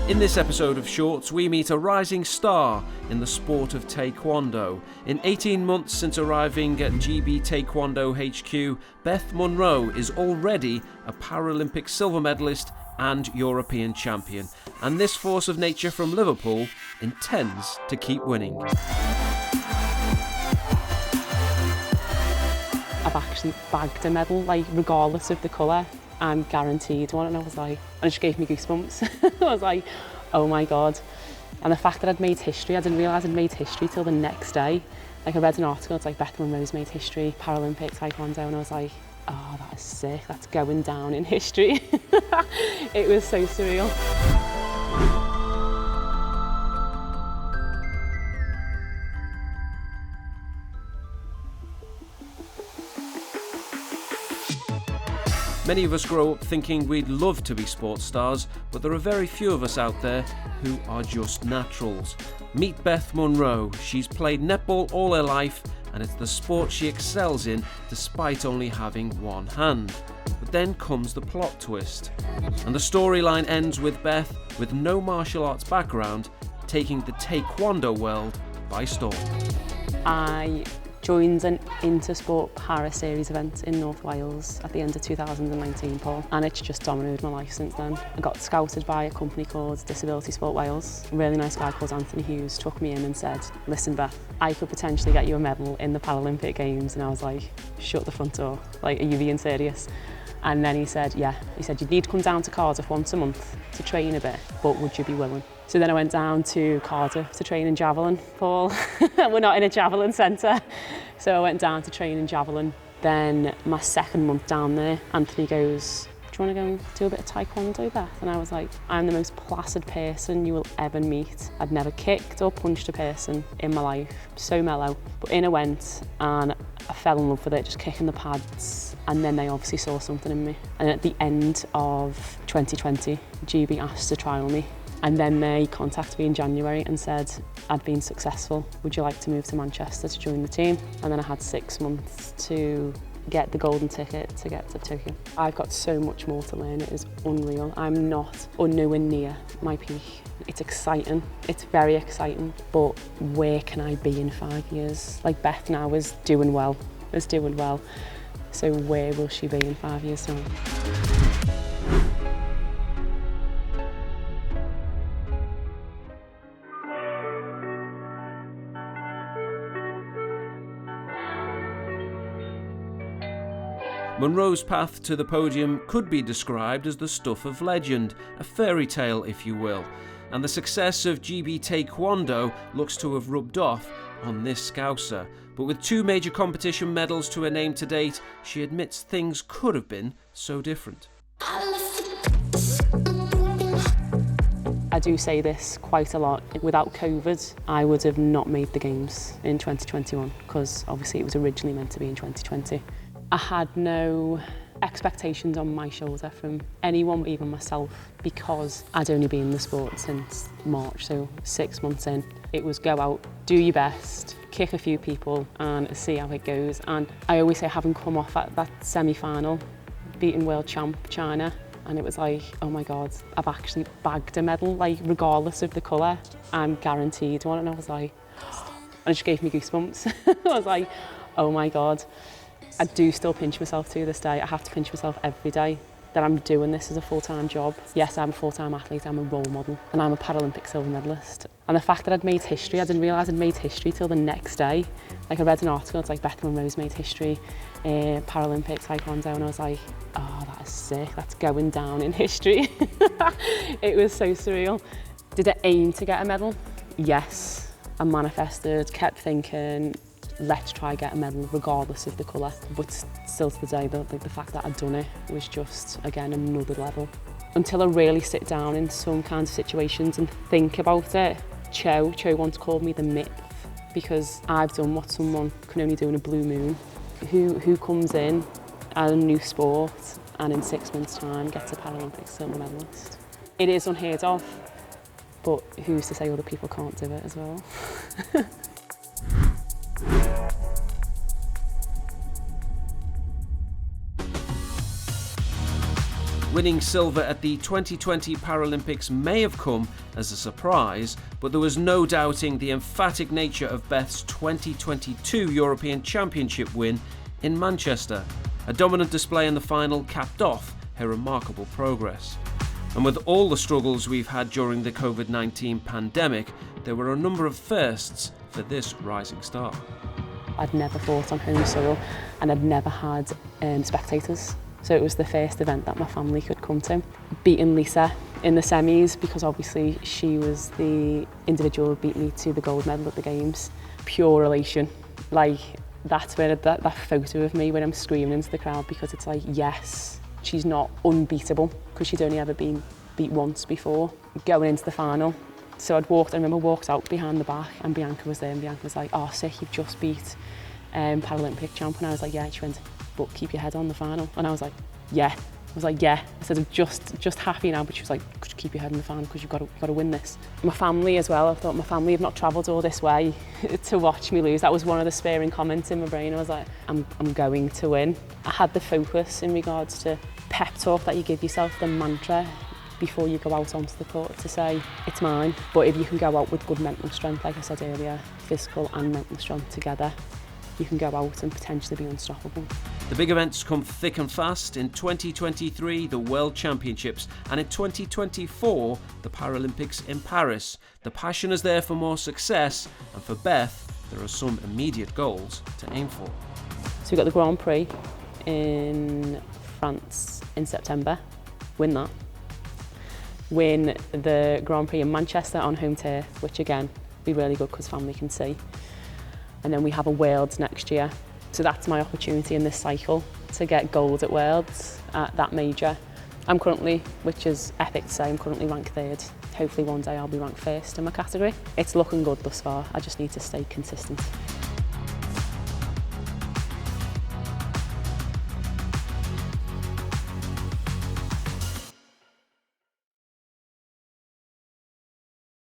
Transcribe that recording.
In this episode of Shorts, we meet a rising star in the sport of Taekwondo. In 18 months since arriving at GB Taekwondo HQ, Beth Munro is already a Paralympic silver medalist and European champion. And this force of nature from Liverpool intends to keep winning. I've actually bagged a medal, regardless of the colour. I'm guaranteed one, and I was like, and it just gave me goosebumps. I was like, oh my God. And the fact that I'd made history, I didn't realise I'd made history till the next day. I read an article, it's like Beth Munro's made history, Paralympic Taekwondo, and I was like, oh, that is sick, that's going down in history. It was so surreal. Many of us grow up thinking we'd love to be sports stars, but there are very few of us out there who are just naturals. Meet Beth Munro. She's played netball all her life, and it's the sport she excels in despite only having one hand. But then comes the plot twist, and the storyline ends with Beth, with no martial arts background, taking the Taekwondo world by storm. I joined an Intersport Para Series event in North Wales at the end of 2019, Paul, and it's just dominated my life since then. I got scouted by a company called Disability Sport Wales. A really nice guy called Anthony Hughes took me in and said, listen Beth, I could potentially get you a medal in the Paralympic Games, and I was like, shut the front door, are you being serious? And then he said, yeah, you'd need to come down to Cardiff once a month to train a bit, but would you be willing? So then I went down to Cardiff to train in javelin, Paul. We're not in a javelin centre. So I went down to train in javelin. Then my second month down there, Anthony goes, do you want to go and do a bit of Taekwondo, Beth? And I was like, I'm the most placid person you will ever meet. I'd never kicked or punched a person in my life. So mellow. But in I went and I fell in love with it, just kicking the pads. And then they obviously saw something in me. And at the end of 2020, GB asked to trial me. And then they contacted me in January and said, I'd been successful. Would you like to move to Manchester to join the team? And then I had 6 months to get the golden ticket to get to Tokyo. I've got so much more to learn, it is unreal. I'm not or nowhere near my peak. It's exciting, it's very exciting, but where can I be in 5 years? Beth now is doing well. So where will she be in 5 years' time? Munro's path to the podium could be described as the stuff of legend, a fairy tale if you will, and the success of GB Taekwondo looks to have rubbed off on this Scouser. But with 2 major competition medals to her name to date, she admits things could have been so different. I do say this quite a lot. Without COVID, I would have not made the Games in 2021 because obviously it was originally meant to be in 2020. I had no expectations on my shoulder from anyone, even myself, because I'd only been in the sport since March, so 6 months in. It was go out, do your best, kick a few people and see how it goes. And I always say, having come off at that semi-final, beating world champ China, and it was like, oh my God, I've actually bagged a medal, regardless of the colour. I'm guaranteed one, and I was like, and it just gave me goosebumps. I was like, oh my God. I do still pinch myself to this day. I have to pinch myself every day that I'm doing this as a full-time job. Yes, I'm a full-time athlete, I'm a role model, and I'm a Paralympic silver medalist. And the fact that I'd made history, I didn't realise I'd made history till the next day. I read an article, it's like Beth Munro's made history, Paralympic Taekwondo, and I was like, oh, that is sick, that's going down in history. It was so surreal. Did I aim to get a medal? Yes. I manifested, kept thinking, let's try get a medal regardless of the colour. But still to the day, the fact that I'd done it was just, again, another level. Until I really sit down in some kinds of situations and think about it, Cho once called me the myth, because I've done what someone can only do in a blue moon. Who comes in at a new sport and in 6 months' time gets a Paralympic silver medalist? It is unheard of, but who's to say other people can't do it as well? Winning silver at the 2020 Paralympics may have come as a surprise, but there was no doubting the emphatic nature of Beth's 2022 European Championship win in Manchester. A dominant display in the final capped off her remarkable progress. And with all the struggles we've had during the COVID-19 pandemic, there were a number of firsts for this rising star. I'd never fought on home soil and I'd never had spectators. So it was the first event that my family could come to. Beating Lisa in the semis, because obviously she was the individual who beat me to the gold medal at the Games. Pure elation. Like, that's where that photo of me when I'm screaming into the crowd, because it's like, yes, she's not unbeatable, because she'd only ever been beat once before. Going into the final, so I remember walked out behind the back and Bianca was there, and Bianca was like, oh sick, you've just beat Paralympic champ. And I was like, yeah. She went, but keep your head on the final. And I was like, yeah. I said, I'm just happy now, but she was like, keep your head in the final because you've got to win this. My family as well, I thought my family have not travelled all this way to watch me lose. That was one of the sparing comments in my brain. I was like, I'm going to win. I had the focus in regards to pep talk that you give yourself, the mantra before you go out onto the court, to say, it's mine. But if you can go out with good mental strength, like I said earlier, physical and mental strength together, you can go out and potentially be unstoppable. The big events come thick and fast. In 2023, the World Championships, and in 2024, the Paralympics in Paris. The passion is there for more success, and for Beth, there are some immediate goals to aim for. So we've got the Grand Prix in France in September. Win that. Win the Grand Prix in Manchester on home turf, which again, be really good because family can see. And then we have a Worlds next year. So that's my opportunity in this cycle to get gold at Worlds at that major. I'm currently, which is epic to say, I'm currently ranked third. Hopefully one day I'll be ranked first in my category. It's looking good thus far. I just need to stay consistent.